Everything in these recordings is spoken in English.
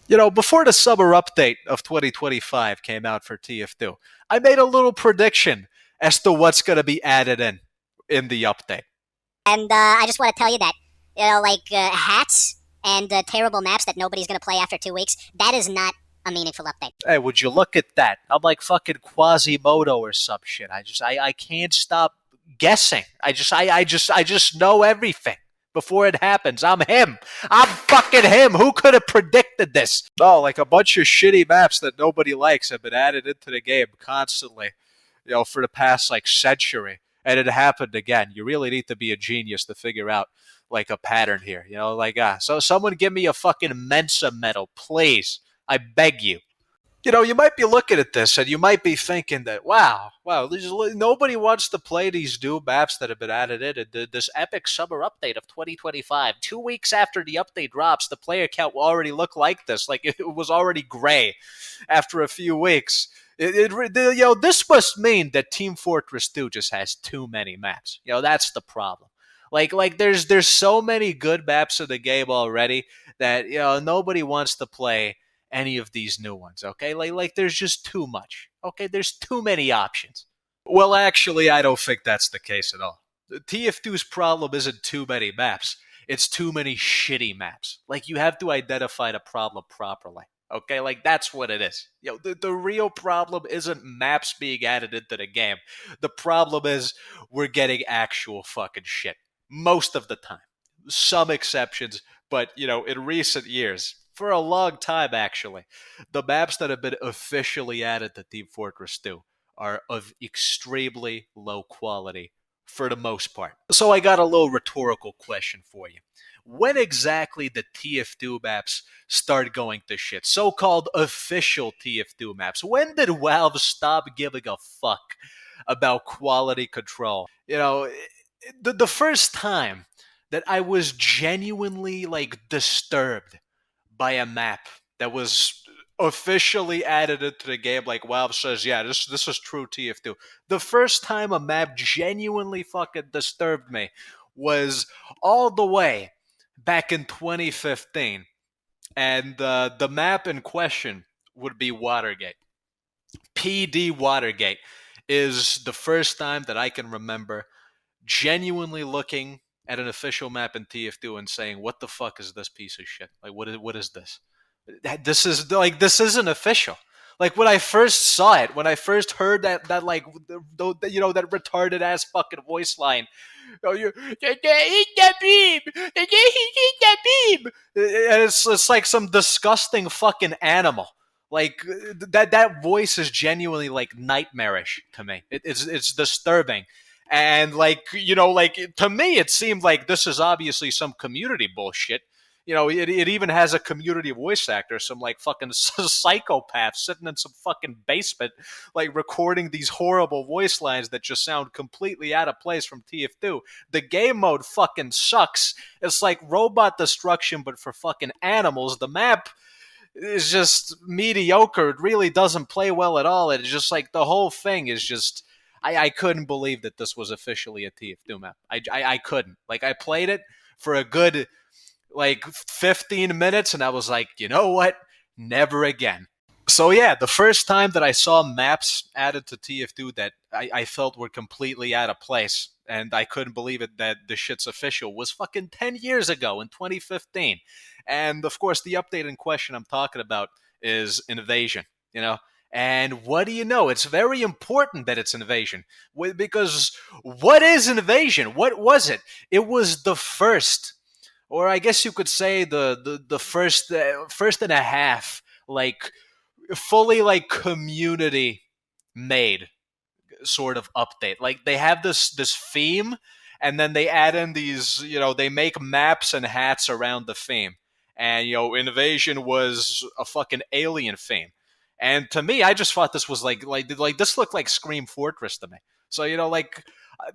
Before the summer update of 2025 came out for TF2, I made a little prediction as to what's going to be added in the update. And I just want to tell you that, like hats and terrible maps that nobody's going to play after 2 weeks, that is not a meaningful update. Hey, would you look at that? I'm like fucking Quasimodo or some shit. I can't stop guessing. I just know everything before it happens. I'm him. I'm fucking him. Who could have predicted this? No, like a bunch of shitty maps that nobody likes have been added into the game constantly, for the past like century. And it happened again. You really need to be a genius to figure out like a pattern here. So someone give me a fucking Mensa medal, please. I beg you. You might be looking at this and you might be thinking that, wow, nobody wants to play these new maps that have been added in this epic summer update of 2025. 2 weeks after the update drops, the player count will already look like this. Like it was already gray after a few weeks. This must mean that Team Fortress 2 just has too many maps. That's the problem. Like there's so many good maps in the game already that nobody wants to play any of these new ones, okay? Like there's just too much. Okay, there's too many options. Well, actually, I don't think that's the case at all. TF2's problem isn't too many maps. It's too many shitty maps. Like you have to identify the problem properly. Okay, like that's what it is. The real problem isn't maps being added into the game. The problem is we're getting actual fucking shit most of the time. Some exceptions, but in recent years, for a long time actually, the maps that have been officially added to Team Fortress 2 are of extremely low quality for the most part. So I got a little rhetorical question for you. When exactly did TF2 maps start going to shit? So-called official TF2 maps. When did Valve stop giving a fuck about quality control? The first time that I was genuinely like disturbed by a map that was officially added into the game, like Valve says, yeah, this is true TF2. The first time a map genuinely fucking disturbed me was all the way back in 2015, and the map in question would be Watergate. PD Watergate is the first time that I can remember genuinely looking at an official map in TF2 and saying, "What the fuck is this piece of shit? Like, what is this? This isn't official." Like when I first saw it, when I first heard that like that retarded ass fucking voice line, you hit the beam, hit the beam, and it's like some disgusting fucking animal. Like that voice is genuinely like nightmarish to me. It's disturbing. And like to me, it seemed like this is obviously some community bullshit. It even has a community voice actor, some like fucking psychopath sitting in some fucking basement, like recording these horrible voice lines that just sound completely out of place from TF2. The game mode fucking sucks. It's like robot destruction, but for fucking animals. The map is just mediocre. It really doesn't play well at all. It's just like the whole thing is just. I couldn't believe that this was officially a TF2 map. I couldn't. Like, I played it for a good, like, 15 minutes, and I was like, you know what? Never again. So, yeah, the first time that I saw maps added to TF2 that I felt were completely out of place, and I couldn't believe it that the shit's official, was fucking 10 years ago in 2015. And, of course, the update in question I'm talking about is Invasion, And what do you know? It's very important that it's Invasion. Because what is Invasion? What was it? It was the first, or I guess you could say the first and a half, like fully like community made sort of update. Like they have this theme, and then they add in these. They make maps and hats around the theme. And Invasion was a fucking alien theme. And to me, I just thought this was like this looked like Scream Fortress to me. So like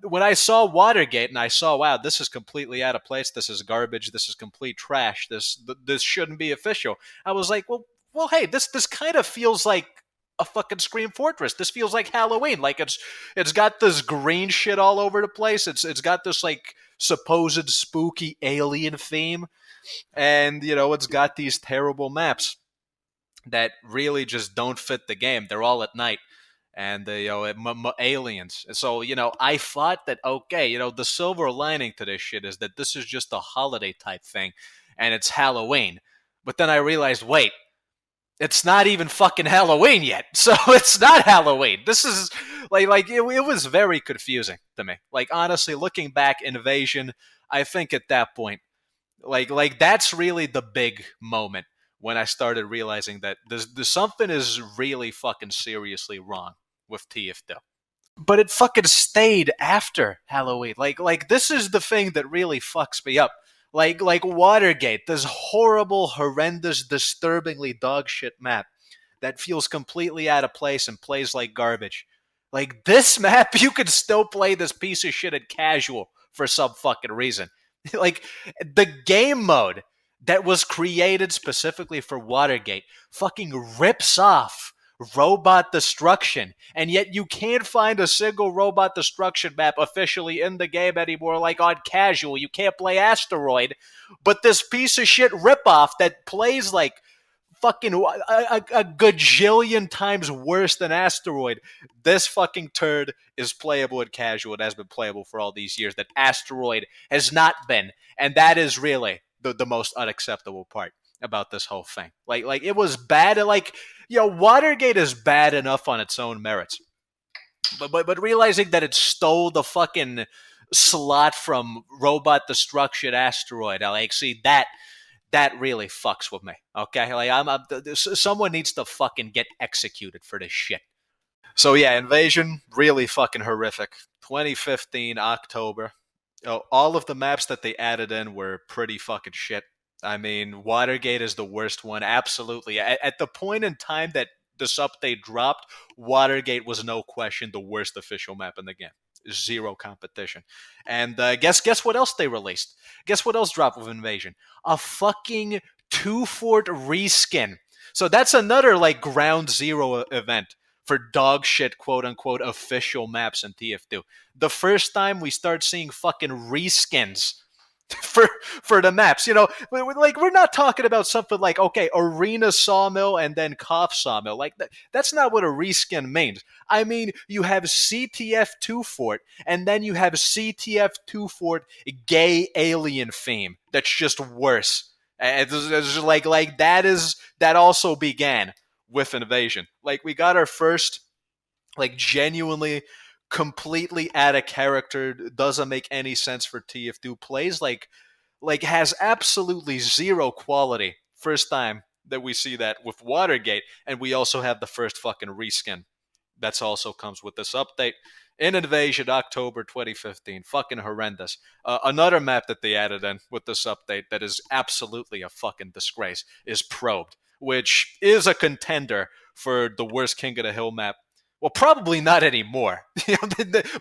when I saw Watergate and I saw, wow, this is completely out of place. This is garbage. This is complete trash. This shouldn't be official. I was like, well, hey, this kind of feels like a fucking Scream Fortress. This feels like Halloween. Like it's got this green shit all over the place. It's got this like supposed spooky alien theme, and it's got these terrible maps. that really just don't fit the game. They're all at night, and aliens. So I thought that, okay, the silver lining to this shit is that this is just a holiday type thing, and it's Halloween. But then I realized, wait, it's not even fucking Halloween yet. So it's not Halloween. This is it was very confusing to me. Like, honestly, looking back, Invasion, I think at that point, that's really the big moment when I started realizing that there's something is really fucking seriously wrong with TF2. But it fucking stayed after Halloween. This is the thing that really fucks me up. Like Watergate, this horrible, horrendous, disturbingly dogshit map that feels completely out of place and plays like garbage. Like, this map, you could still play this piece of shit at casual for some fucking reason. Like, the game mode that was created specifically for Watergate fucking rips off robot destruction, and yet you can't find a single robot destruction map officially in the game anymore. Like, on casual, you can't play Asteroid, but this piece of shit ripoff that plays like fucking a gajillion times worse than Asteroid. This fucking turd is playable in casual. It has been playable for all these years that Asteroid has not been. And that is really the most unacceptable part about this whole thing. Like it was bad. Watergate is bad enough on its own merits. But realizing that it stole the fucking slot from Robot Destruction Asteroid, see that really fucks with me. Okay, someone needs to fucking get executed for this shit. So yeah, Invasion, really fucking horrific. 2015 October. All of the maps that they added in were pretty fucking shit. I mean, Watergate is the worst one, absolutely. At the point in time that this update dropped, Watergate was no question the worst official map in the game. Zero competition. And guess what else they released? Guess what else dropped with Invasion? A fucking two-fort reskin. So that's another ground zero event for dog shit, quote unquote, official maps in TF2. The first time we start seeing fucking reskins for the maps. We're not talking about something like, okay, Arena Sawmill and then Koth Sawmill. That's not what a reskin means. I mean, you have CTF2 Fort, and then you have CTF2 Fort gay alien theme. That's just worse. And that also began with Invasion. We got our first genuinely completely out of character, doesn't make any sense for TF2, plays has absolutely zero quality. First time that we see that with Watergate, and we also have the first fucking reskin that's also comes with this update in Invasion October 2015. Fucking horrendous. Another map that they added in with this update that is absolutely a fucking disgrace is Probed, which is a contender for the worst King of the Hill map. Well, probably not anymore.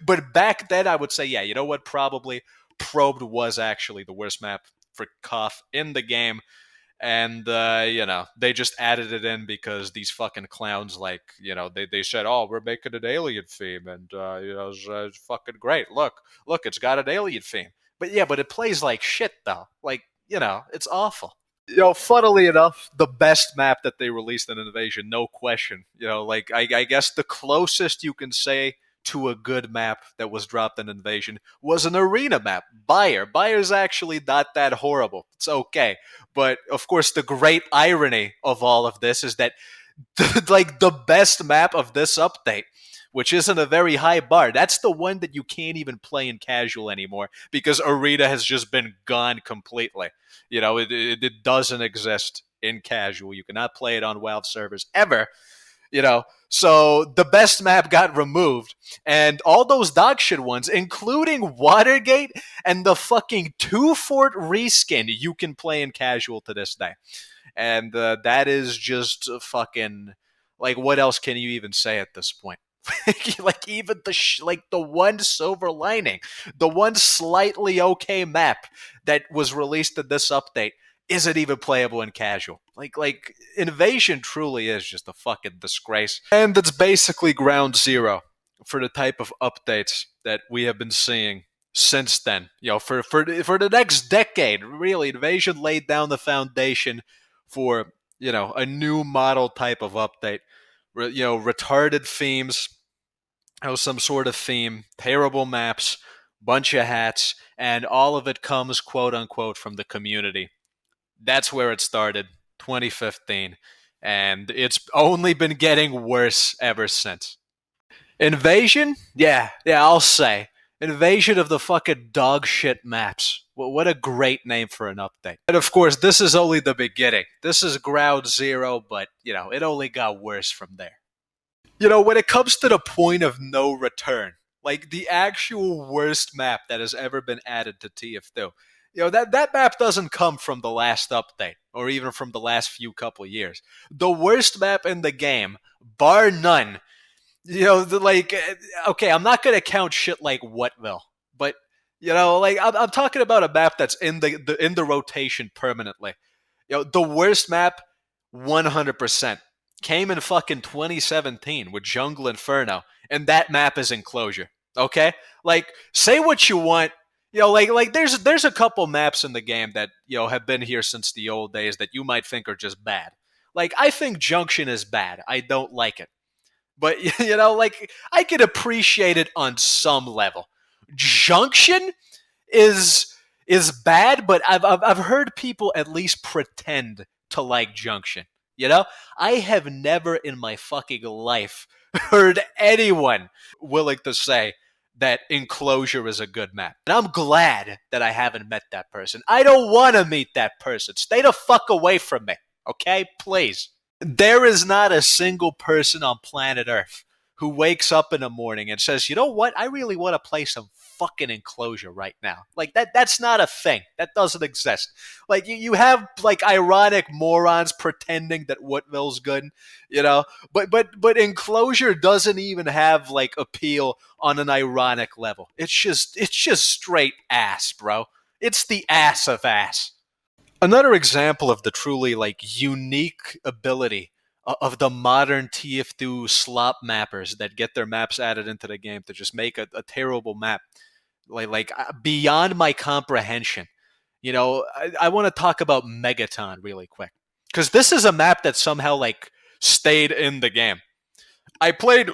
But back then, I would say, yeah, you know what? Probably Probed was actually the worst map for Koth in the game. And, they just added it in because these fucking clowns, they said, oh, we're making an alien theme. And, it's fucking great. Look, it's got an alien theme. But yeah, but it plays like shit, though. It's awful. Funnily enough, the best map that they released in Invasion, no question. I guess the closest you can say to a good map that was dropped in Invasion was an arena map, Buyer. Buyer's actually not that horrible. It's okay. But, of course, the great irony of all of this is that, the best map of this update, which isn't a very high bar, that's the one that you can't even play in casual anymore because Arena has just been gone completely. It doesn't exist in casual. You cannot play it on WoW servers ever. So the best map got removed, and all those dog shit ones, including Watergate and the fucking two-fort reskin, you can play in casual to this day. And that is just fucking what else can you even say at this point? Even the one silver lining, the one slightly okay map that was released in this update isn't even playable in casual. Invasion truly is just a fucking disgrace. And it's basically ground zero for the type of updates that we have been seeing since then. For the next decade, really, Invasion laid down the foundation for a new model type of update. Retarded themes, some sort of theme, terrible maps, bunch of hats, and all of it comes quote unquote from the community. That's where it started, 2015, and it's only been getting worse ever since. Invasion? Yeah, I'll say. Invasion of the fucking dog shit maps. What a great name for an update. And of course, this is only the beginning. This is ground zero, but, it only got worse from there. When it comes to the point of no return, like the actual worst map that has ever been added to TF2, that map doesn't come from the last update or even from the last few couple years. The worst map in the game, bar none, okay, I'm not gonna count shit like Whatville, but I'm talking about a map that's in the rotation permanently. The worst map, 100% came in fucking 2017 with Jungle Inferno, and that map is Enclosure. Okay, say what you want. There's a couple maps in the game that have been here since the old days that you might think are just bad. I think Junction is bad. I don't like it. But I could appreciate it on some level. Junction is bad, but I've heard people at least pretend to like Junction. I have never in my fucking life heard anyone willing to say that Enclosure is a good map. And I'm glad that I haven't met that person. I don't want to meet that person. Stay the fuck away from me, okay? Please. There is not a single person on planet Earth who wakes up in the morning and says, you know what, I really want to play some fucking Enclosure right now. That's not a thing. That doesn't exist. You have ironic morons pretending that Whatville's good, but Enclosure doesn't even have appeal on an ironic level. It's just straight ass, bro. It's the ass of ass. Another example of the truly unique ability of the modern TF2 slop mappers that get their maps added into the game to just make a terrible map, beyond my comprehension. I want to talk about Megaton really quick because this is a map that somehow stayed in the game. I played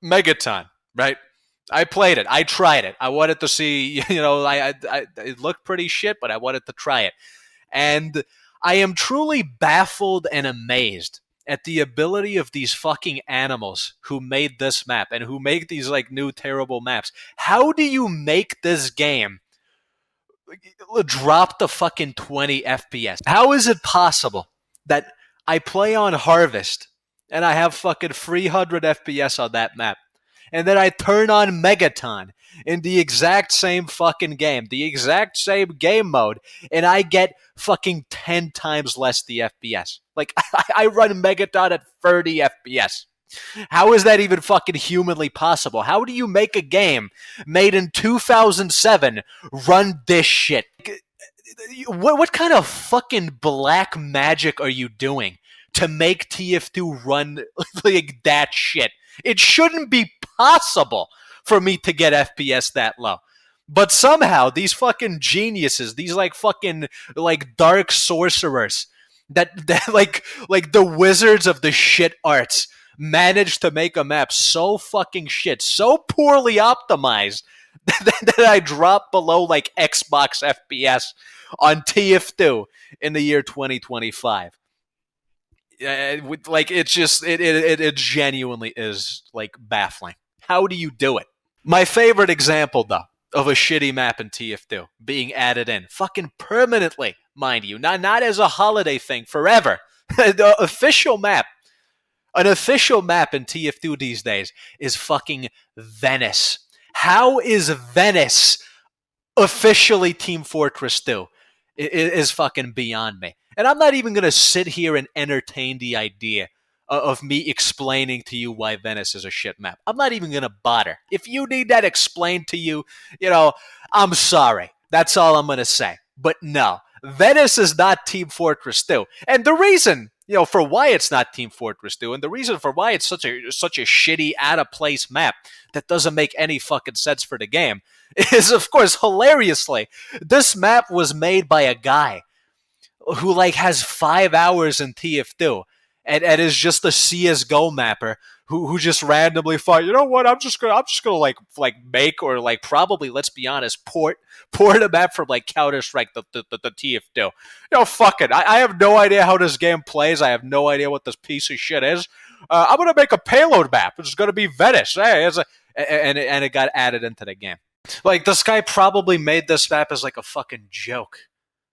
Megaton, right? I played it. I tried it. I wanted to see, it looked pretty shit, but I wanted to try it. And I am truly baffled and amazed at the ability of these fucking animals who made this map and who make these new terrible maps. How do you make this game drop the fucking 20 FPS? How is it possible that I play on Harvest and I have fucking 300 FPS on that map, and then I turn on Megaton in the exact same fucking game, the exact same game mode, and I get fucking 10 times less the FPS? I run Megaton at 30 FPS. How is that even fucking humanly possible? How do you make a game made in 2007 run this shit? What kind of fucking black magic are you doing to make TF2 run that shit? It shouldn't be possible for me to get FPS that low. But somehow these fucking geniuses, these fucking dark sorcerers that the wizards of the shit arts managed to make a map so fucking shit, so poorly optimized that I dropped below Xbox FPS on TF2 in the year 2025. It genuinely is baffling. How do you do it? My favorite example, though, of a shitty map in TF2 being added in, fucking permanently, mind you, not as a holiday thing, forever. The official map, an official map in TF2 these days is fucking Venice. How is Venice officially Team Fortress 2? It is fucking beyond me. And I'm not even going to sit here and entertain the idea of me explaining to you why Venice is a shit map. I'm not even going to bother. If you need that explained to you, I'm sorry. That's all I'm going to say. But no, Venice is not Team Fortress 2. And the reason, for why it's not Team Fortress 2, and the reason for why it's such a shitty, out-of-place map that doesn't make any fucking sense for the game is, of course, hilariously, this map was made by a guy who like has 5 hours in TF2 and is just a CS:GO mapper who just randomly thought, you know what, I'm just gonna like make or like probably, let's be honest, port a map from like Counter Strike the TF2. You know, fuck it. I have no idea how this game plays. I have no idea what this piece of shit is. I'm gonna make a payload map. It's gonna be Venice. Hey, and it got added into the game. Like this guy probably made this map as like a fucking joke.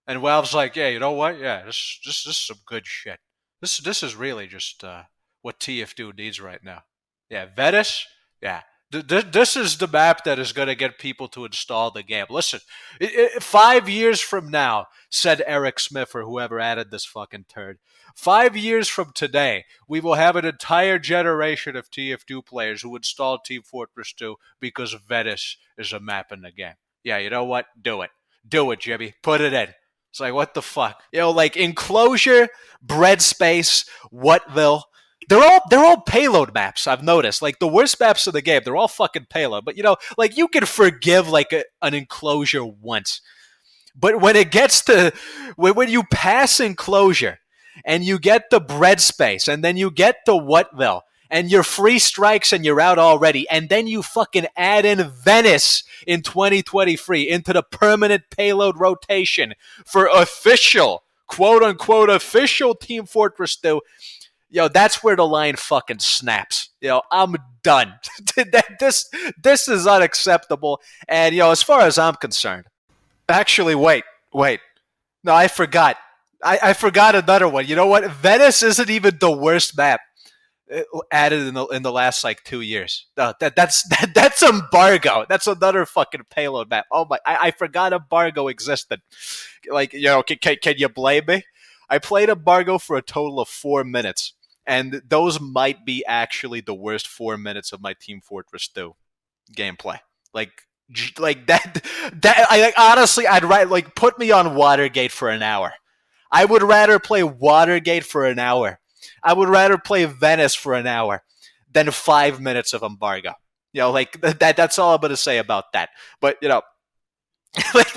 And Valve's like, yeah, you know what? Yeah, this is some good shit. This is really just what TF2 needs right now. Yeah, Venice. Yeah, this is the map that is going to get people to install the game. Listen, 5 years from now, said Eric Smith or whoever added this fucking turd. 5 years from today, we will have an entire generation of TF2 players who install Team Fortress 2 because Venice is a map in the game. Yeah, you know what? Do it. Do it, Jimmy. Put it in. It's like, what the fuck? You know, like Enclosure, Bread Space, Whatville. They're all payload maps, I've noticed. Like the worst maps of the game, they're all fucking payload. But you know, like you can forgive like an Enclosure once. But when it gets to when you pass Enclosure and you get the Bread Space and then you get the Whatville and you're free strikes and you're out already, and then you fucking add in Venice in 2023 into the permanent payload rotation for official, quote unquote, official Team Fortress 2, that's where the line fucking snaps. I'm done. this is unacceptable. And as far as I'm concerned, actually, wait. No, I forgot. I forgot another one. You know what? Venice isn't even the worst map added in the last like 2 years. No, that's Embargo. That's another fucking payload map. Oh my! I forgot Embargo existed. Like can you blame me? I played Embargo for a total of 4 minutes, and those might be actually the worst 4 minutes of my Team Fortress 2 gameplay. Like that. Honestly, I'd like put me on Watergate for an hour. I would rather play Watergate for an hour. I would rather play Venice for an hour than 5 minutes of Embargo. Like that's all I'm going to say about that. But,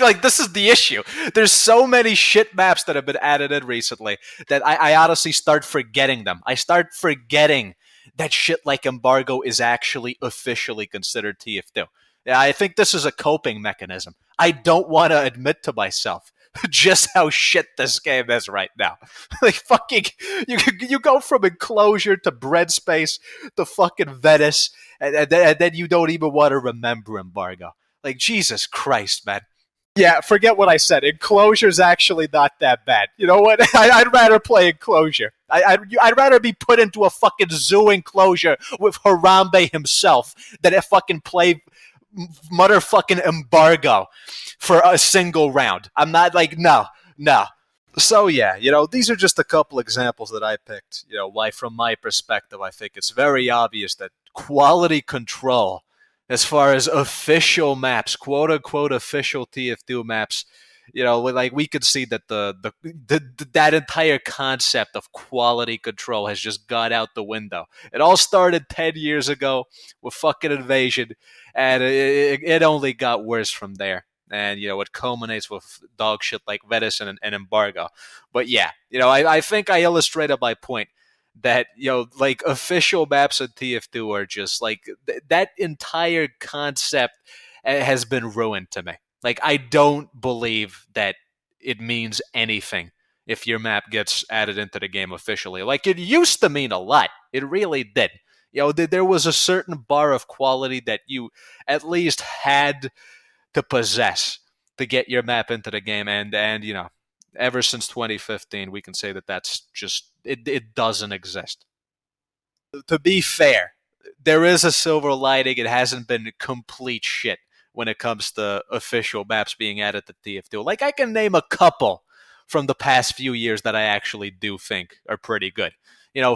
like this is the issue. There's so many shit maps that have been added in recently that I honestly start forgetting them. I start forgetting that shit like Embargo is actually officially considered TF2. Yeah, I think this is a coping mechanism. I don't want to admit to myself just how shit this game is right now. Like fucking, you go from Enclosure to Bread Space to fucking Venice, and then you don't even want to remember Embargo. Like Jesus Christ, man. Yeah, forget what I said. Enclosure's actually not that bad. You know what? I'd rather play Enclosure. I'd rather be put into a fucking zoo enclosure with Harambe himself than a fucking play motherfucking Embargo for a single round. I'm not like, no. So yeah, these are just a couple examples that I picked. Why from my perspective, I think it's very obvious that quality control, as far as official maps, quote unquote official TF2 maps, like we could see that that entire concept of quality control has just gone out the window. It all started 10 years ago with fucking Invasion, and it only got worse from there. And it culminates with dog shit like Venice and Embargo. But yeah, I think I illustrated my point that like official maps in TF2 are just like that entire concept has been ruined to me. Like I don't believe that it means anything if your map gets added into the game officially. Like it used to mean a lot. It really did. There was a certain bar of quality that you at least had to possess to get your map into the game, and ever since 2015 we can say that that's just it doesn't exist. To be fair, there is a silver lining. It hasn't been complete shit when it comes to official maps being added to TF2. Like I can name a couple from the past few years that I actually do think are pretty good.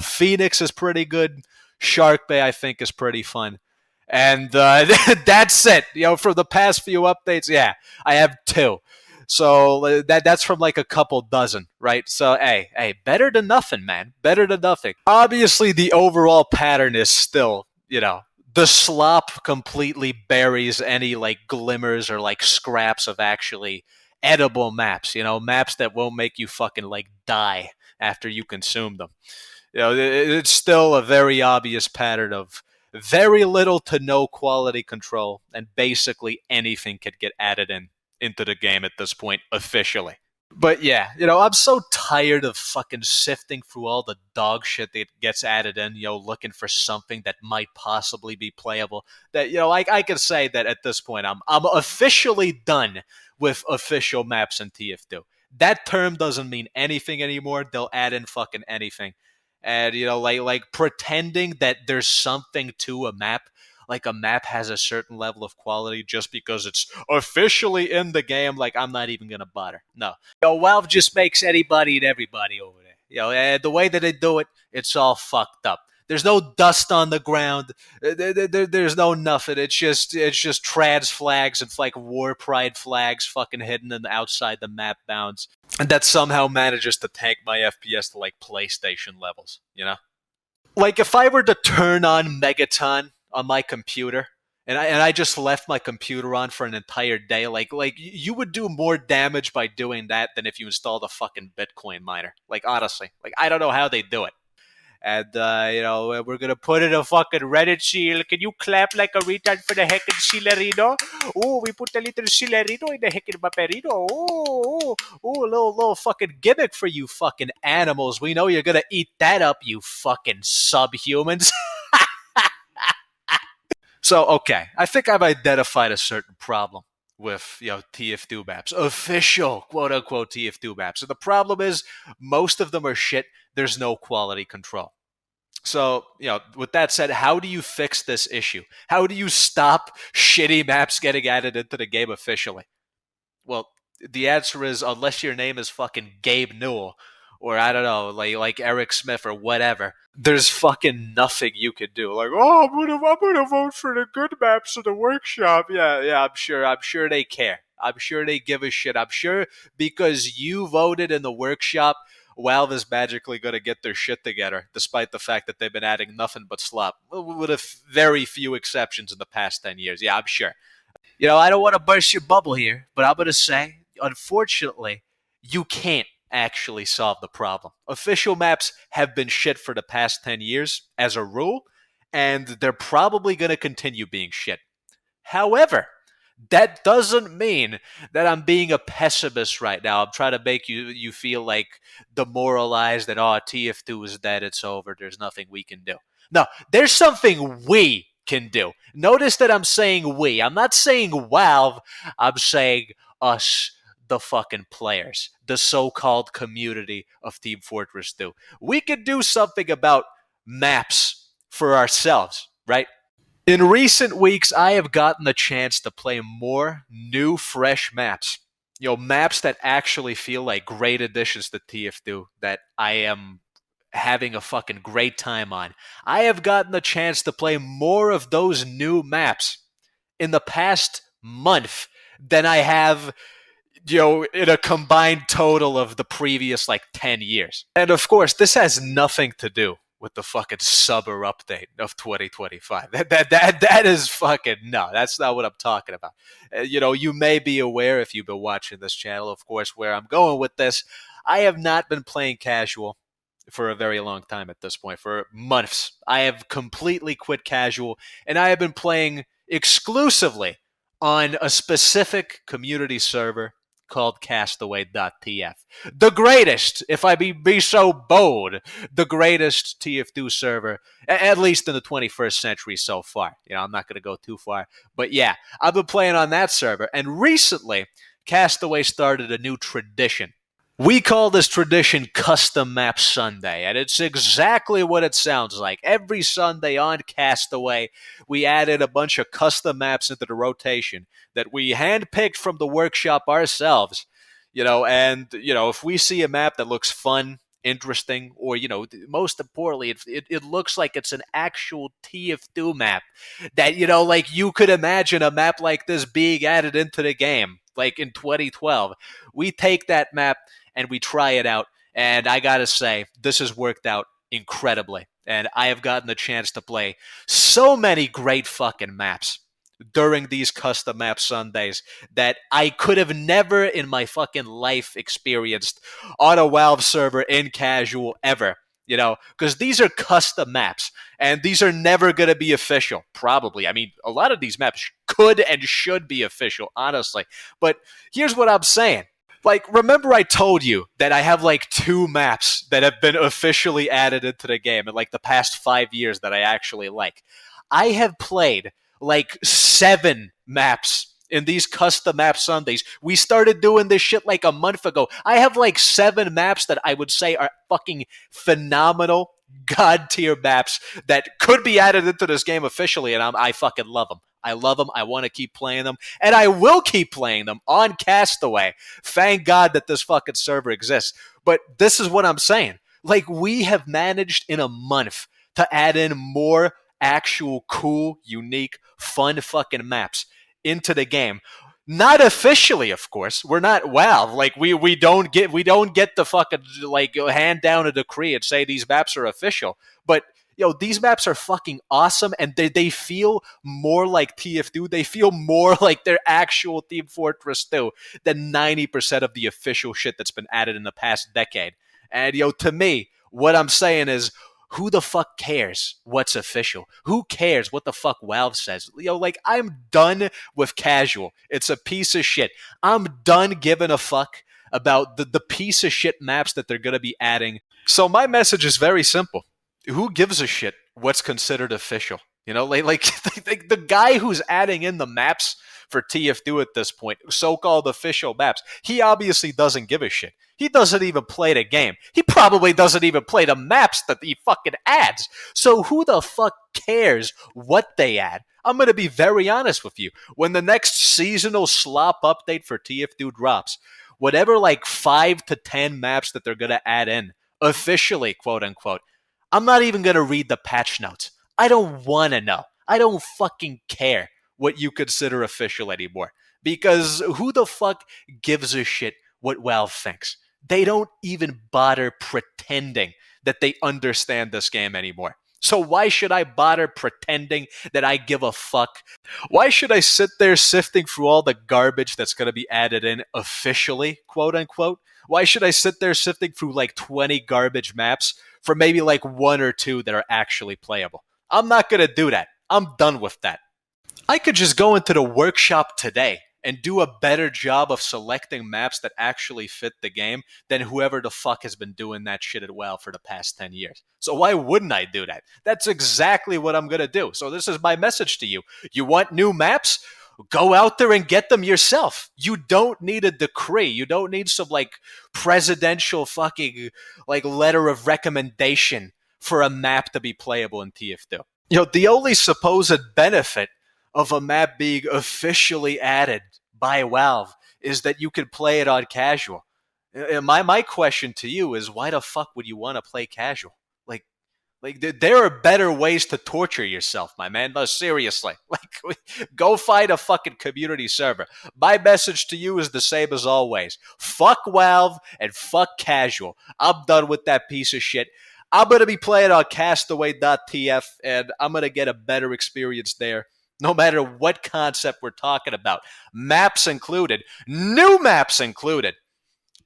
Phoenix is pretty good. Shark Bay I think is pretty fun. And that's it. For the past few updates, yeah, I have 2. So that's from like a couple dozen, right? So hey, better than nothing, man. Better than nothing. Obviously, the overall pattern is still, the slop completely buries any like glimmers or like scraps of actually edible maps, maps that won't make you fucking like die after you consume them. It's still a very obvious pattern of very little to no quality control, and basically anything could get added into the game at this point officially. But yeah, I'm so tired of fucking sifting through all the dog shit that gets added in, looking for something that might possibly be playable. That I could say that at this point I'm officially done with official maps in TF2. That term doesn't mean anything anymore. They'll add in fucking anything. And like pretending that there's something to a map, like a map has a certain level of quality just because it's officially in the game, like I'm not even gonna bother. No. Valve just makes anybody and everybody over there. And the way that they do it, it's all fucked up. There's no dust on the ground. There's no nothing. It's just trans flags and like war pride flags fucking hidden in outside the map bounds, and that somehow manages to tank my FPS to like PlayStation levels. Like if I were to turn on Megaton on my computer, and I just left my computer on for an entire day, like you would do more damage by doing that than if you installed a fucking Bitcoin miner. Like honestly, like I don't know how they do it. And we're gonna put in a fucking Reddit seal. Can you clap like a retard for the heckin' Cilerino? Oh, we put a little Cilerino in the heckin' Paperino. Oh, a little fucking gimmick for you fucking animals. We know you're gonna eat that up, you fucking subhumans. So, okay, I think I've identified a certain problem with TF2 maps, official quote unquote TF2 maps. And the problem is most of them are shit. There's no quality control. So, with that said, how do you fix this issue? How do you stop shitty maps getting added into the game officially? Well, the answer is unless your name is fucking Gabe Newell, or I don't know, like Eric Smith or whatever, there's fucking nothing you can do. Like, oh, I'm gonna vote for the good maps in the workshop. Yeah, I'm sure they care. I'm sure they give a shit. I'm sure because you voted in the workshop, Valve is magically going to get their shit together, despite the fact that they've been adding nothing but slop, with very few exceptions in the past 10 years. Yeah, I'm sure. I don't want to burst your bubble here, but I'm going to say, unfortunately, you can't actually solve the problem. Official maps have been shit for the past 10 years as a rule, and they're probably going to continue being shit. However, that doesn't mean that I'm being a pessimist right now. I'm trying to make you feel like demoralized that, TF2 is dead, it's over, there's nothing we can do. No, there's something we can do. Notice that I'm saying we. I'm not saying Valve. I'm saying us, the fucking players, the so-called community of Team Fortress 2. We can do something about maps for ourselves, right? In recent weeks, I have gotten the chance to play more new, fresh maps. Maps that actually feel like great additions to TF2 that I am having a fucking great time on. I have gotten the chance to play more of those new maps in the past month than I have, in a combined total of the previous 10 years. And of course, this has nothing to do with the fucking summer update of 2025. That is fucking no. That's not what I'm talking about. You may be aware if you've been watching this channel, of course, where I'm going with this. I have not been playing casual for a very long time at this point, for months. I have completely quit casual, and I have been playing exclusively on a specific community server called castaway.tf. The greatest, if I be so bold, the greatest TF2 server, at least in the 21st century so far. I'm not going to go too far. But yeah, I've been playing on that server. And recently, Castaway started a new tradition. We call this tradition Custom Map Sunday, and it's exactly what it sounds like. Every Sunday on Castaway, we added a bunch of custom maps into the rotation that we handpicked from the workshop ourselves. And if we see a map that looks fun, interesting, or most importantly, it looks like it's an actual TF2 map that you could imagine a map like this being added into the game, like in 2012. We take that map and we try it out, and I gotta say, this has worked out incredibly, and I have gotten the chance to play so many great fucking maps during these custom map Sundays that I could have never in my fucking life experienced on a Valve server in casual ever. You know, because these are custom maps and these are never going to be official, probably. I mean, a lot of these maps could and should be official, honestly. But here's what I'm saying. Like, remember I told you that I have like two maps that have been officially added into the game in like the past 5 years that I actually like. I have played like 7 maps in these custom map Sundays. We started doing this shit like a month ago. I have like 7 maps that I would say are fucking phenomenal, god tier maps that could be added into this game officially, and I fucking love them. I love them. I want to keep playing them, and I will keep playing them on Castaway. Thank God that this fucking server exists. But this is what I'm saying. Like, we have managed in a month to add in more actual cool, unique, fun fucking maps into the game. Not officially, of course. We're not Valve. Like we don't get the fucking like hand down a decree and say these maps are official. But these maps are fucking awesome, and they feel more like TF2. They feel more like their actual Team Fortress 2 than 90% of the official shit that's been added in the past decade. And to me, what I'm saying is, who the fuck cares what's official? Who cares what the fuck Valve says? Like, I'm done with casual. It's a piece of shit. I'm done giving a fuck about the piece of shit maps that they're going to be adding. So my message is very simple. Who gives a shit what's considered official? Like the guy who's adding in the maps for TF2 at this point, so-called official maps, he obviously doesn't give a shit. He doesn't even play the game. He probably doesn't even play the maps that he fucking adds. So who the fuck cares what they add? I'm going to be very honest with you. When the next seasonal slop update for TF2 drops, whatever like 5 to 10 maps that they're going to add in, officially, quote unquote, I'm not even going to read the patch notes. I don't want to know. I don't fucking care what you consider official anymore. Because who the fuck gives a shit what Valve thinks? They don't even bother pretending that they understand this game anymore. So why should I bother pretending that I give a fuck? Why should I sit there sifting through all the garbage that's going to be added in officially, quote unquote? Why should I sit there sifting through like 20 garbage maps for maybe like 1 or 2 that are actually playable? I'm not going to do that. I'm done with that. I could just go into the workshop today and do a better job of selecting maps that actually fit the game than whoever the fuck has been doing that shit at WoW for the past 10 years. So why wouldn't I do that? That's exactly what I'm going to do. So this is my message to you. You want new maps? Go out there and get them yourself. You don't need a decree. You don't need some like presidential fucking like letter of recommendation for a map to be playable in TF2. The only supposed benefit of a map being officially added by Valve is that you can play it on casual. My question to you is, why the fuck would you want to play casual? Like there are better ways to torture yourself, my man. No, seriously. Like, go find a fucking community server. My message to you is the same as always. Fuck Valve and fuck casual. I'm done with that piece of shit. I'm going to be playing on castaway.tf, and I'm going to get a better experience there, no matter what concept we're talking about. Maps included. New maps included.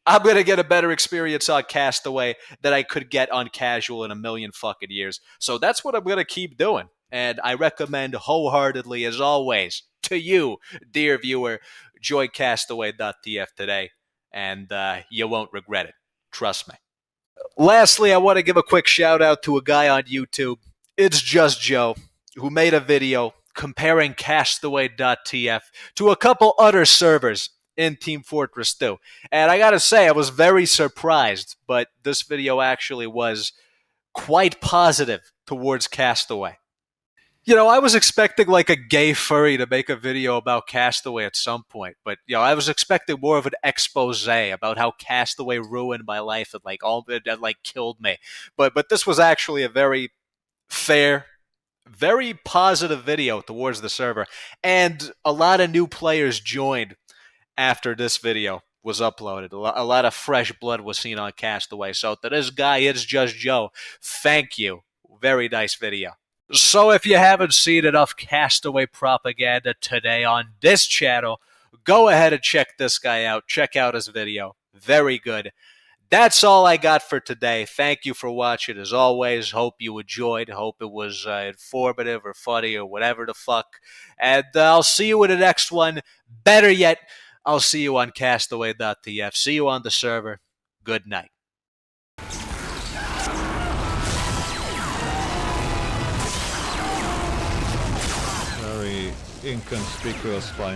I'm going to get a better experience on Castaway than I could get on casual in a million fucking years. So that's what I'm going to keep doing. And I recommend wholeheartedly, as always, to you, dear viewer, join castaway.tf today, and you won't regret it. Trust me. Lastly, I want to give a quick shout out to a guy on YouTube. It's Just Joe, who made a video comparing castaway.tf to a couple other servers in Team Fortress 2. And I gotta say, I was very surprised, but this video actually was quite positive towards Castaway. I was expecting like a gay furry to make a video about Castaway at some point, but I was expecting more of an expose about how Castaway ruined my life and like all it like killed me. But this was actually a very fair, very positive video towards the server, and a lot of new players joined after this video was uploaded. A lot of fresh blood was seen on Castaway. So to this guy, it's Just Joe. Thank you. Very nice video. So if you haven't seen enough Castaway propaganda today on this channel, go ahead and check this guy out. Check out his video. Very good. That's all I got for today. Thank you for watching as always. Hope you enjoyed. Hope it was informative or funny or whatever the fuck. And I'll see you in the next one. Better yet, I'll see you on castaway.tf. See you on the server. Good night. Very inconspicuous by